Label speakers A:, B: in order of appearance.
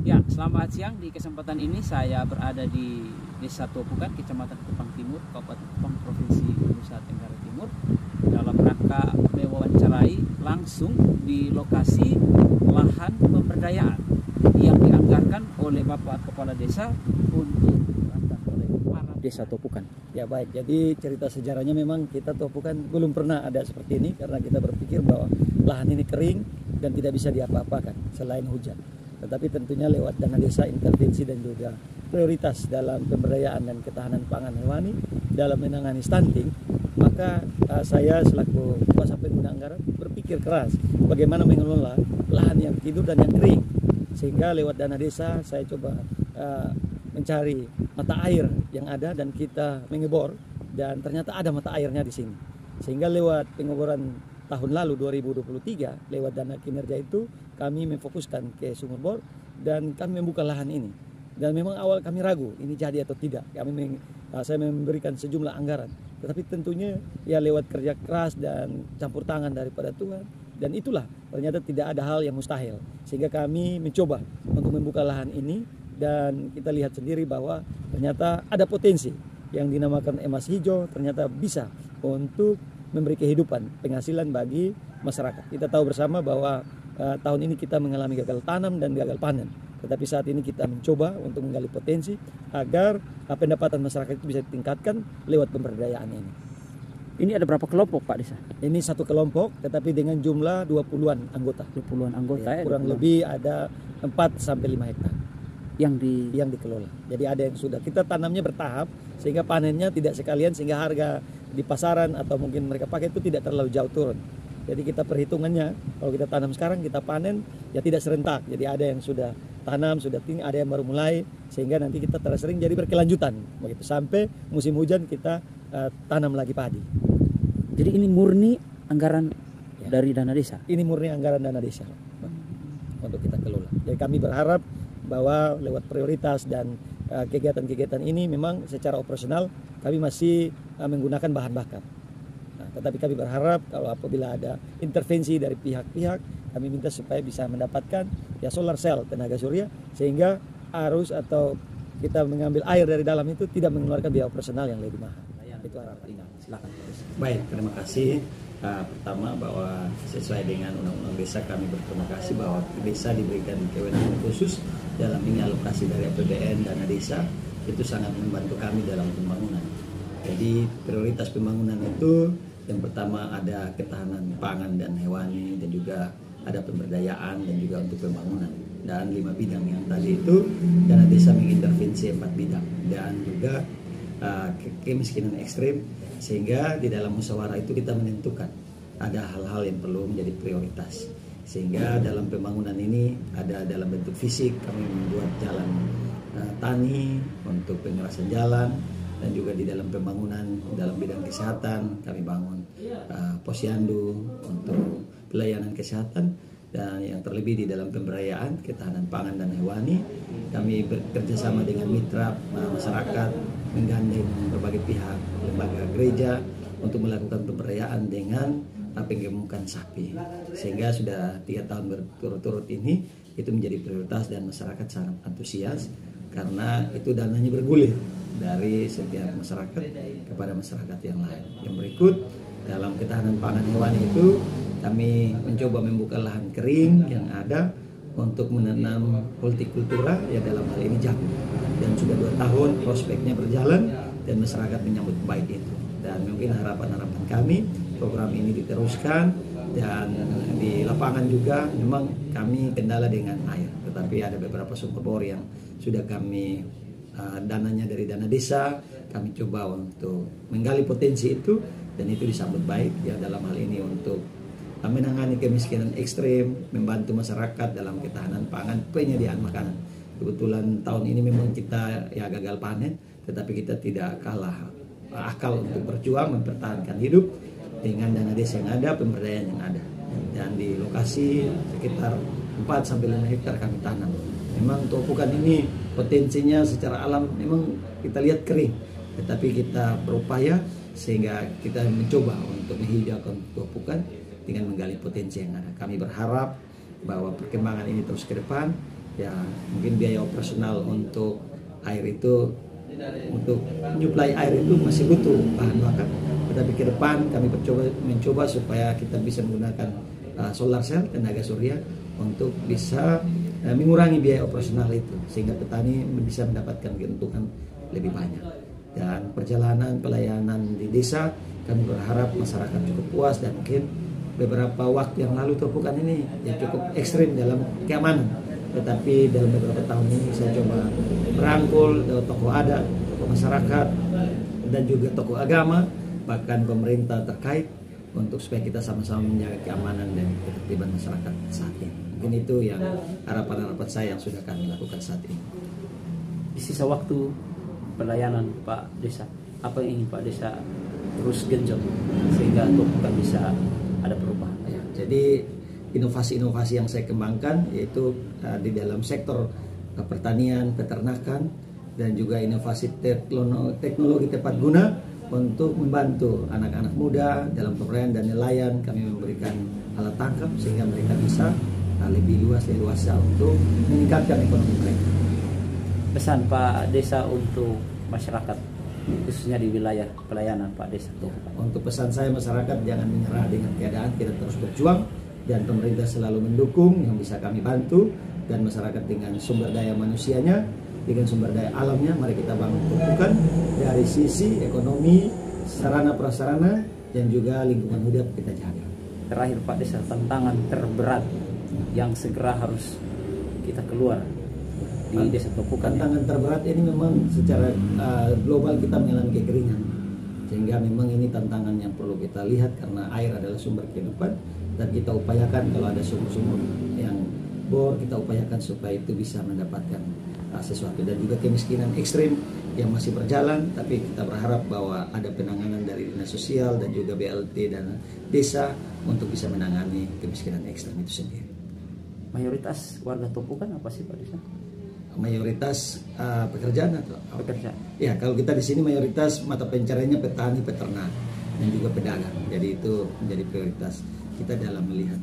A: Ya, selamat siang. Di kesempatan ini saya berada di Desa Topukan, Kecamatan Kupang Timur, Kabupaten Kupang, Provinsi Nusa Tenggara Timur, dalam rangka mewawancarai langsung di lokasi lahan pemberdayaan yang dianggarkan oleh Bapak Kepala Desa untuk dilakukan oleh para Desa Topukan.
B: Ya baik, jadi cerita sejarahnya memang kita Topukan belum pernah ada seperti ini karena kita berpikir bahwa lahan ini kering dan tidak bisa diapa-apakan selain hujan. Tetapi tentunya lewat dana desa, intervensi dan juga prioritas dalam pemberdayaan dan ketahanan pangan hewani dalam menangani stunting, maka saya selaku kuasa pengguna anggaran berpikir keras bagaimana mengelola lahan yang tidur dan yang kering. Sehingga lewat dana desa saya coba mencari mata air yang ada dan kita mengebor, dan ternyata ada mata airnya di sini. Sehingga lewat pengeboran tahun lalu 2023 lewat dana kinerja itu kami memfokuskan ke sumur bor dan kami membuka lahan ini. Dan memang awal kami ragu ini jadi atau tidak. Saya memberikan sejumlah anggaran, tetapi tentunya ya lewat kerja keras dan campur tangan daripada Tuhan. Dan itulah ternyata tidak ada hal yang mustahil. Sehingga kami mencoba untuk membuka lahan ini dan kita lihat sendiri bahwa ternyata ada potensi yang dinamakan emas hijau ternyata bisa untuk memberi kehidupan, penghasilan bagi masyarakat. Kita tahu bersama bahwa tahun ini kita mengalami gagal tanam dan gagal panen. Tetapi saat ini kita mencoba untuk menggali potensi agar pendapatan masyarakat itu bisa ditingkatkan lewat pemberdayaan ini.
A: Ini ada berapa kelompok Pak Desa?
B: Ini satu kelompok tetapi dengan jumlah 20-an anggota.
A: 20-an anggota ya,
B: kurang lebih ada 4 sampai 5 hektar
A: yang
B: dikelola. Jadi ada yang sudah kita tanamnya bertahap sehingga panennya tidak sekalian, sehingga harga di pasaran atau mungkin mereka pakai itu tidak terlalu jauh turun. Jadi kita perhitungannya kalau kita tanam sekarang kita panen ya tidak serentak. Jadi ada yang sudah tanam sudah tinggi, ada yang baru mulai, sehingga nanti kita terus sering jadi berkelanjutan begitu sampai musim hujan kita tanam lagi padi.
A: Jadi ini murni anggaran dari dana desa.
B: Ini murni anggaran dana desa untuk kita kelola. Jadi kami berharap bahwa lewat prioritas dan kegiatan-kegiatan ini memang secara operasional kami masih menggunakan bahan bakar. Nah, tetapi kami berharap kalau apabila ada intervensi dari pihak-pihak, kami minta supaya bisa mendapatkan ya solar cell tenaga surya sehingga arus atau kita mengambil air dari dalam itu tidak mengeluarkan biaya operasional yang lebih mahal. Itu harapan. Silakan.
C: Baik, terima kasih. Pertama bahwa sesuai dengan undang-undang desa kami berterima kasih bahwa desa diberikan kewenangan khusus dalam ini alokasi dari APBN dana desa, itu sangat membantu kami dalam pembangunan. Jadi prioritas pembangunan itu yang pertama ada ketahanan pangan dan hewani dan juga ada pemberdayaan dan juga untuk pembangunan. Dan 5 bidang yang tadi itu dana desa mengintervensi 4 bidang dan juga kemiskinan ekstrim, sehingga di dalam musyawarah itu kita menentukan ada hal-hal yang perlu menjadi prioritas. Sehingga dalam pembangunan ini ada dalam bentuk fisik kami membuat jalan tani untuk penyelesaian jalan, dan juga di dalam pembangunan dalam bidang kesehatan kami bangun posyandu untuk pelayanan kesehatan, dan yang terlebih di dalam pemberdayaan ketahanan pangan dan hewani kami bekerja sama dengan mitra masyarakat, menggandeng berbagai pihak, lembaga gereja untuk melakukan pemberdayaan dengan penggemukan sapi, sehingga sudah 3 tahun berturut-turut ini itu menjadi prioritas dan masyarakat sangat antusias karena itu dananya bergulir dari setiap masyarakat kepada masyarakat yang lain. Yang berikut dalam ketahanan pangan hewani itu kami mencoba membuka lahan kering yang ada untuk menanam hortikultura ya dalam hal ini jagung, dan sudah 2 tahun prospeknya berjalan dan masyarakat menyambut baik itu. Dan mungkin harapan-harapan kami program ini diteruskan, dan di lapangan juga memang kami kendala dengan air, tetapi ada beberapa sumber bor yang sudah kami dananya dari dana desa kami coba untuk menggali potensi itu, dan itu disambut baik ya dalam hal ini untuk menangani kemiskinan ekstrim, membantu masyarakat dalam ketahanan pangan, penyediaan makanan. Kebetulan tahun ini memang kita ya gagal panen, tetapi kita tidak kalah akal untuk berjuang mempertahankan hidup dengan dana desa yang ada, pemberdayaan yang ada. Dan di lokasi sekitar 4 sampai 5 hektar kami tanam. Memang Topukan ini potensinya secara alam memang kita lihat kering, tetapi kita berupaya sehingga kita mencoba untuk menghijaukan Topukan dengan menggali potensi yang ada. Kami berharap bahwa perkembangan ini terus ke depan Ya mungkin biaya operasional untuk air itu, untuk menyuplai air itu masih butuh bahan bakar. Tetapi ke depan kami mencoba supaya kita bisa menggunakan solar cell, tenaga surya, untuk bisa mengurangi biaya operasional itu, sehingga petani bisa mendapatkan keuntungan lebih banyak. Dan perjalanan pelayanan di desa, kami berharap masyarakat cukup puas, dan mungkin beberapa waktu yang lalu Topokan ini yang cukup ekstrim dalam keamanan. Tetapi dalam beberapa tahun ini saya coba merangkul tokoh adat, tokoh masyarakat, dan juga tokoh agama, bahkan pemerintah terkait, untuk supaya kita sama-sama menjaga keamanan dan ketertiban masyarakat saat ini. Mungkin itu yang harapan-harapan saya yang sudah kami lakukan saat ini.
A: Di sisa waktu pelayanan Pak Desa, apa yang ingin Pak Desa terus genjot sehingga Topokan bisa ada perubahan?
C: Ya, jadi inovasi-inovasi yang saya kembangkan yaitu di dalam sektor pertanian, peternakan, dan juga inovasi teknologi tepat guna untuk membantu anak-anak muda dalam pemberdayaan dan nelayan. Kami memberikan alat tangkap sehingga mereka bisa lebih luas untuk meningkatkan ekonomi mereka.
A: Pesan Pak Desa untuk masyarakat, khususnya di wilayah pelayanan Pak Desa.
C: Untuk pesan saya, masyarakat jangan menyerah dengan keadaan, kita terus berjuang, dan pemerintah selalu mendukung yang bisa kami bantu, dan masyarakat dengan sumber daya manusianya, dengan sumber daya alamnya, mari kita bangun Topokan dari sisi ekonomi, sarana prasarana, dan juga lingkungan hidup kita jaga.
A: Terakhir Pak Desa, tantangan terberat yang segera harus kita keluar di Desa Topokan.
C: Tantangan terberat ini memang secara global kita mengalami kekeringan, sehingga memang ini tantangan yang perlu kita lihat, karena air adalah sumber kehidupan, dan kita upayakan kalau ada sumur-sumur yang bor, kita upayakan supaya itu bisa mendapatkan sesuatu. Dan juga kemiskinan ekstrim yang masih berjalan, tapi kita berharap bahwa ada penanganan dari Dinas Sosial dan juga BLT dan desa untuk bisa menangani kemiskinan ekstrim itu sendiri.
A: Mayoritas warga Topokan apa sih Pak Desa?
C: Mayoritas pekerjaan atau
A: Pekerjaan.
C: Ya, kalau kita di sini mayoritas mata pencariannya petani, peternak, dan juga pedagang. Jadi itu menjadi prioritas kita dalam melihat